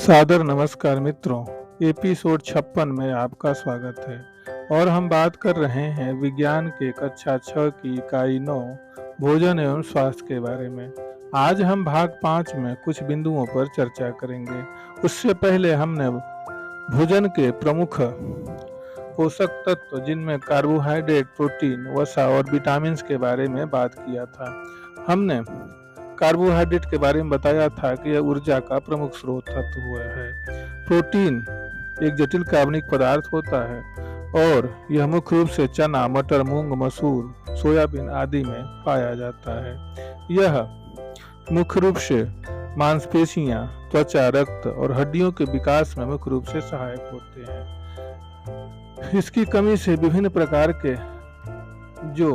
सादर नमस्कार मित्रों। एपिसोड 56 में आपका स्वागत है और हम बात कर रहे हैं विज्ञान के कक्षा 6 की इकाई 9 भोजन एवं स्वास्थ्य के बारे में। आज हम भाग 5 में कुछ बिंदुओं पर चर्चा करेंगे। उससे पहले हमने भोजन के प्रमुख पोषक तत्व जिनमें कार्बोहाइड्रेट, प्रोटीन, वसा और विटामिन के बारे में बात किया था। हमने कार्बोहाइड्रेट के बारे में बताया था कि यह ऊर्जा का प्रमुख स्रोत तत्व है। प्रोटीन एक जटिल कार्बनिक पदार्थ होता है और यह मुख्य रूप से चना, मटर, मूंग, मसूर, सोयाबीन आदि में पाया जाता है। यह मुख्य रूप से मांसपेशियां, त्वचा, रक्त और हड्डियों के विकास में मुख्य रूप से सहायक होते हैं। इसकी कमी से विभिन्न प्रकार के जो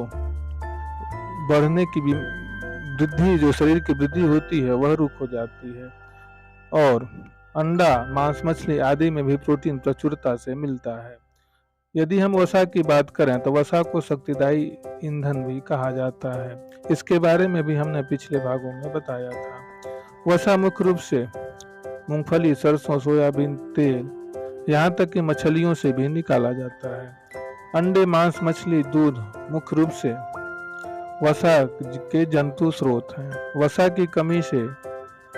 बढ़ने की वृद्धि जो शरीर की वृद्धि होती है वह रुक हो जाती है। और अंडा, मांस, मछली आदि में भी प्रोटीन प्रचुरता से मिलता है। यदि हम वसा की बात करें तो वसा को शक्तिदायी ईंधन भी कहा जाता है। इसके बारे में भी हमने पिछले भागों में बताया था। वसा मुख्य रूप से मूंगफली, सरसों, सोयाबीन तेल, यहाँ तक कि मछलियों से भी निकाला जाता है। अंडे, मांस, मछली, दूध मुख्य रूप से वसा के जंतु स्रोत हैं। वसा की कमी से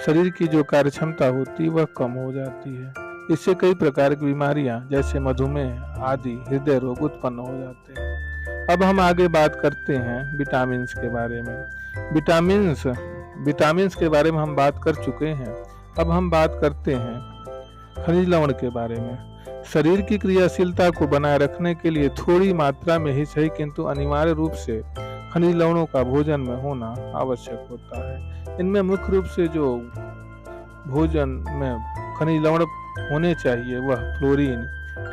शरीर की जो कार्य क्षमता होती है वह कम हो जाती है। इससे कई प्रकार की बीमारियां जैसे मधुमेह आदि हृदय रोग उत्पन्न हो जाते हैं। अब हम आगे बात करते हैं विटामिन के बारे में। विटामिन के बारे में हम बात कर चुके हैं। अब हम बात करते हैं खनिज लवण के बारे में। शरीर की क्रियाशीलता को बनाए रखने के लिए थोड़ी मात्रा में ही सही किंतु अनिवार्य रूप से खनिज लवणों का भोजन में होना आवश्यक होता है। इनमें मुख्य रूप से जो भोजन में खनिज लवण होने चाहिए वह fluorine,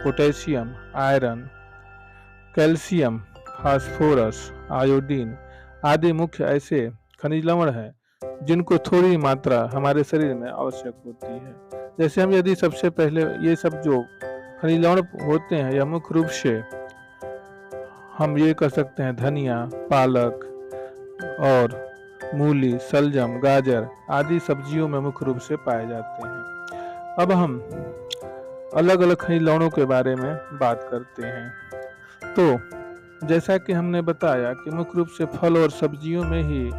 potassium, iron, calcium, phosphorus, iodine आदि मुख्य ऐसे खनिज लवण हैं जिनको थोड़ी मात्रा हमारे शरीर में आवश्यक होती है। जैसे हम यदि सबसे पहले ये सब जो खनिज लवण होते हैं यह मुख्य रूप से हम ये कह सकते हैं धनिया, पालक और मूली, सलजम, गाजर आदि सब्जियों में मुख्य रूप से पाए जाते हैं। अब हम अलग अलग खनिज लवणों के बारे में बात करते हैं। तो जैसा कि हमने बताया कि मुख्य रूप से फल और सब्जियों में ही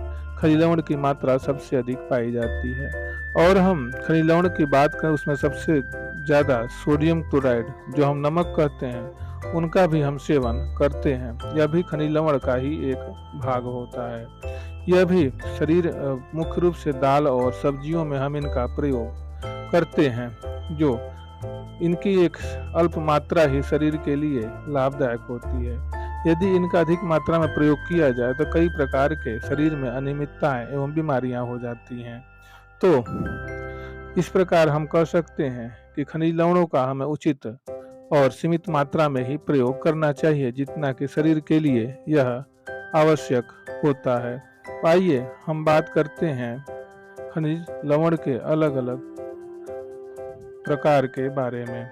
खनिज लवण की मात्रा सबसे अधिक पाई जाती है। और हम खनिज लवण की बात करें उसमें सबसे ज़्यादा सोडियम क्लोराइड जो हम नमक कहते हैं उनका भी हम सेवन करते हैं। यह भी खनिज लवण का ही एक भाग होता है। यह भी शरीर मुख्य रूप से दाल और सब्जियों में हम इनका प्रयोग करते हैं जो इनकी एक अल्प मात्रा ही शरीर के लिए लाभदायक होती है। यदि इनका अधिक मात्रा में प्रयोग किया जाए तो कई प्रकार के शरीर में अनियमितताएं एवं बीमारियां हो जाती हैं। तो इस प्रकार हम कह सकते हैं कि खनिज लवणों का हमें उचित और सीमित मात्रा में ही प्रयोग करना चाहिए जितना कि शरीर के लिए यह आवश्यक होता है। आइए हम बात करते हैं खनिज लवण के अलग अलग प्रकार के बारे में।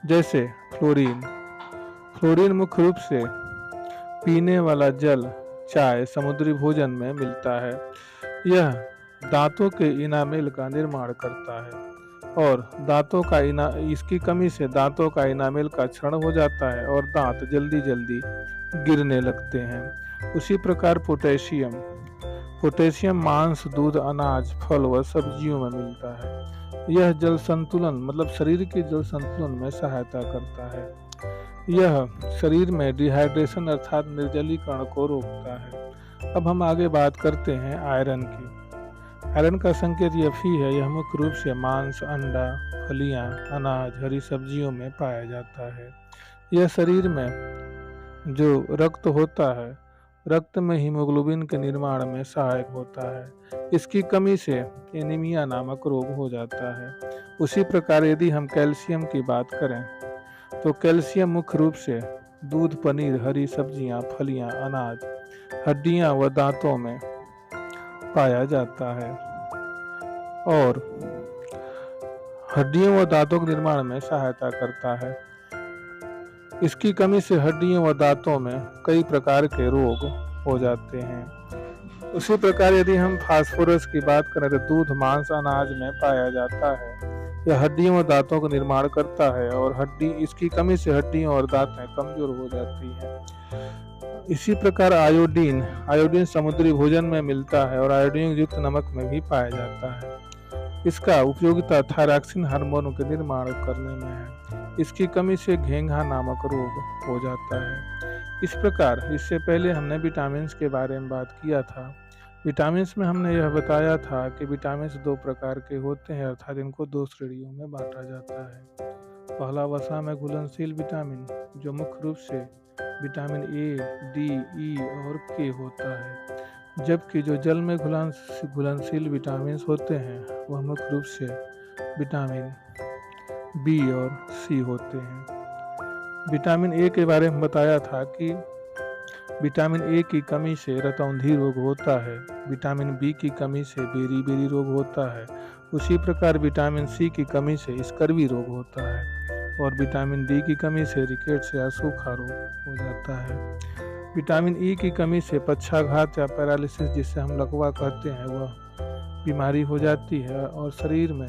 जैसे फ्लोरीन मुख्य रूप से पीने वाला जल, चाय, समुद्री भोजन में मिलता है। यह दांतों के इनामेल का निर्माण करता है और इसकी कमी से दांतों का इनामेल का क्षरण हो जाता है और दांत जल्दी जल्दी गिरने लगते हैं। उसी प्रकार पोटेशियम मांस, दूध, अनाज, फल व सब्जियों में मिलता है। यह जल संतुलन मतलब शरीर के जल संतुलन में सहायता करता है। यह शरीर में डिहाइड्रेशन अर्थात निर्जलीकरण को रोकता है। अब हम आगे बात करते हैं आयरन की। आयरन का संकेत Fe है। यह मुख्य रूप से मांस, अंडा, फलियां, अनाज, हरी सब्जियों में पाया जाता है। यह शरीर में जो रक्त होता है, रक्त में हीमोग्लोबिन के निर्माण में सहायक होता है। इसकी कमी से एनीमिया नामक रोग हो जाता है। उसी प्रकार यदि हम कैल्शियम की बात करें तो कैल्शियम मुख्य रूप से दूध, पनीर, हरी सब्जियां, फलियां, अनाज, हड्डियां व दांतों में पाया जाता है और हड्डियों व दांतों के निर्माण में सहायता करता है। इसकी कमी से हड्डियों व दांतों में कई प्रकार के रोग हो जाते हैं। उसी प्रकार यदि हम फास्फोरस की बात करें तो दूध, मांस, अनाज में पाया जाता है। यह हड्डियों और दांतों का निर्माण करता है और इसकी कमी से हड्डियों और दांतें कमजोर हो जाती हैं। इसी प्रकार आयोडीन समुद्री भोजन में मिलता है और आयोडीन युक्त नमक में भी पाया जाता है। इसका उपयोगिता थायरॉक्सिन हार्मोन के निर्माण करने में है। इसकी कमी से घेंघा नामक रोग हो जाता है। इस प्रकार इससे पहले हमने विटामिन के बारे में बात किया था। विटामिन में हमने यह बताया था कि विटामिन 2 प्रकार के होते हैं, अर्थात इनको 2 श्रेणियों में बांटा जाता है। पहला वसा में घुलनशील विटामिन, जो मुख्य रूप से विटामिन ए, डी, ई और के होता है, जबकि जो जल में घुलनशील विटामिन होते हैं वह मुख्य रूप से विटामिन बी और सी होते हैं। विटामिन ए के बारे में बताया था कि विटामिन ए की कमी से रतौंधी रोग होता है, विटामिन बी की कमी से बेरी रोग होता है, उसी प्रकार विटामिन सी की कमी से स्कर्वी रोग होता है और विटामिन डी की कमी से रिकेट्स या सूखा रोग हो जाता है। विटामिन ई की कमी से पक्षाघात या पैरालिसिस, जिसे हम लकवा कहते हैं, वह बीमारी हो जाती है और शरीर में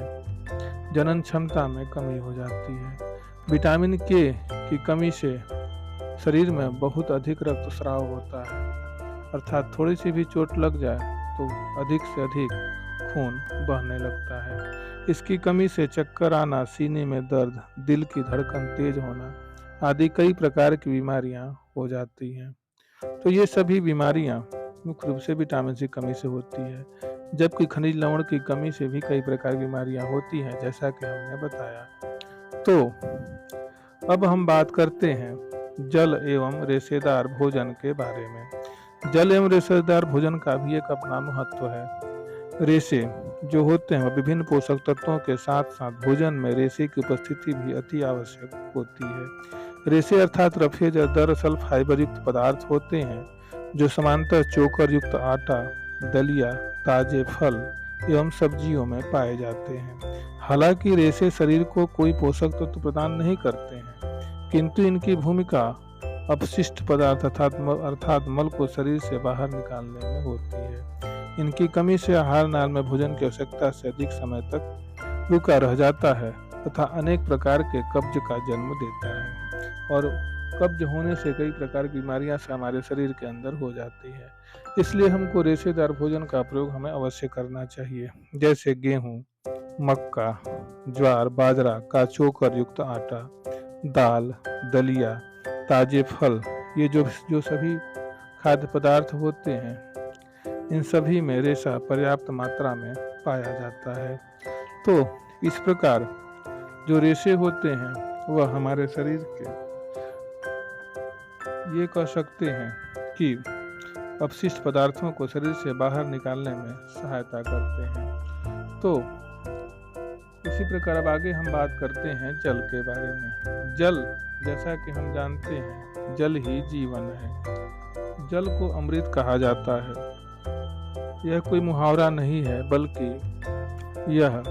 जनन क्षमता में कमी हो जाती है। विटामिन के की कमी से शरीर में बहुत अधिक रक्तस्राव होता है, अर्थात थोड़ी सी भी चोट लग जाए तो अधिक से अधिक खून बहने लगता है। इसकी कमी से चक्कर आना, सीने में दर्द, दिल की धड़कन तेज होना आदि कई प्रकार की बीमारियां हो जाती हैं। तो ये सभी बीमारियां मुख्य रूप से विटामिन की कमी से होती है, जबकि खनिज लवण की कमी से भी कई प्रकार की बीमारियां होती हैं, जैसा कि हमने बताया। तो अब हम बात करते हैं जल एवं रेशेदार भोजन के बारे में। जल एवं रेशेदार भोजन का भी एक अपना महत्व है। रेशे जो होते हैं वह विभिन्न पोषक तत्वों के साथ साथ भोजन में रेशे की उपस्थिति भी अति आवश्यक होती है। रेशे अर्थात रफेज दरअसल फाइबर युक्त पदार्थ होते हैं जो समांतर चोकर युक्त आटा, दलिया, ताजे फल एवं सब्जियों में पाए जाते हैं। हालांकि रेशे शरीर को कोई पोषक तत्व प्रदान नहीं करते हैं, किंतु इनकी भूमिका अपशिष्ट पदार्थ अर्थात मल को शरीर से बाहर निकालने में होती है। इनकी कमी से आहार नाल में भोजन की आवश्यकता से अधिक समय तक रुका रह जाता है तथा अनेक प्रकार के कब्ज का जन्म देता है और कब्ज होने से कई प्रकार की बीमारियां से हमारे शरीर के अंदर हो जाती है। इसलिए हमको रेशेदार भोजन का प्रयोग हमें अवश्य करना चाहिए, जैसे गेहूं, मक्का, ज्वार, बाजरा का चोकर युक्त आटा, दाल, दलिया, ताजे फल, ये जो सभी खाद्य पदार्थ होते हैं, इन सभी में रेशा पर्याप्त मात्रा में पाया जाता है। तो इस प्रकार जो रेशे होते हैं वह हमारे शरीर के ये कह सकते हैं कि अपशिष्ट पदार्थों को शरीर से बाहर निकालने में सहायता करते हैं। तो इसी प्रकार अब आगे हम बात करते हैं जल के बारे में। जल, जैसा कि हम जानते हैं, जल ही जीवन है। जल को अमृत कहा जाता है। यह कोई मुहावरा नहीं है, बल्कि यह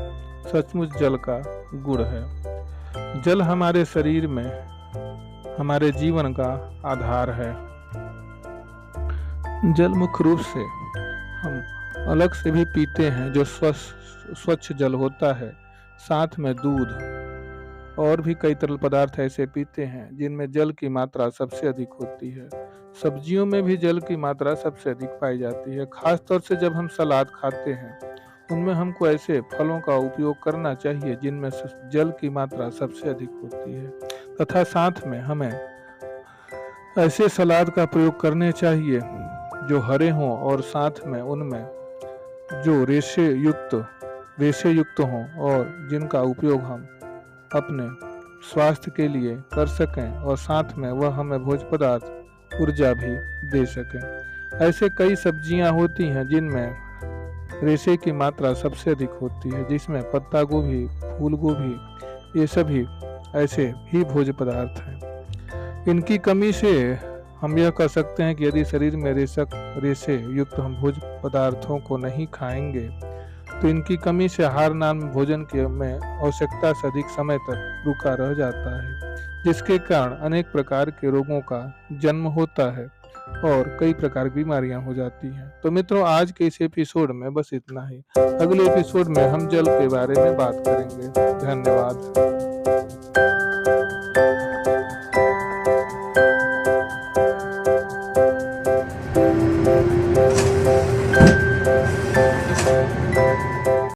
सचमुच जल का गुण है। जल हमारे शरीर में हमारे जीवन का आधार है। जल मुख्य रूप से हम अलग से भी पीते हैं, जो स्वच्छ जल होता है। साथ में दूध और भी कई तरल पदार्थ ऐसे पीते हैं जिनमें जल की मात्रा सबसे अधिक होती है। सब्जियों में भी जल की मात्रा सबसे अधिक पाई जाती है। खास तौर से जब हम सलाद खाते हैं, उनमें हमको ऐसे फलों का उपयोग करना चाहिए जिनमें जल की मात्रा सबसे अधिक होती है, तथा साथ में हमें ऐसे सलाद का प्रयोग करने चाहिए जो हरे हों और साथ में उनमें जो रेशे युक्त हों और जिनका उपयोग हम अपने स्वास्थ्य के लिए कर सकें और साथ में वह हमें भोज्य पदार्थ ऊर्जा भी दे सकें। ऐसे कई सब्जियां होती हैं जिनमें रेशे की मात्रा सबसे अधिक होती है, जिसमें पत्ता गोभी, फूल गोभी, ये सभी ऐसे ही भोज्य पदार्थ हैं। इनकी कमी से हम यह कह सकते हैं कि यदि शरीर में रेशे युक्त हम भोज्य पदार्थों को नहीं खाएंगे तो इनकी कमी से आहार नान भोजन के में आवश्यकता से अधिक समय तक रुका रह जाता है, जिसके कारण अनेक प्रकार के रोगों का जन्म होता है और कई प्रकार की बीमारियां हो जाती हैं। तो मित्रों, आज के इस एपिसोड में बस इतना ही। अगले एपिसोड में हम जल के बारे में बात करेंगे। धन्यवाद।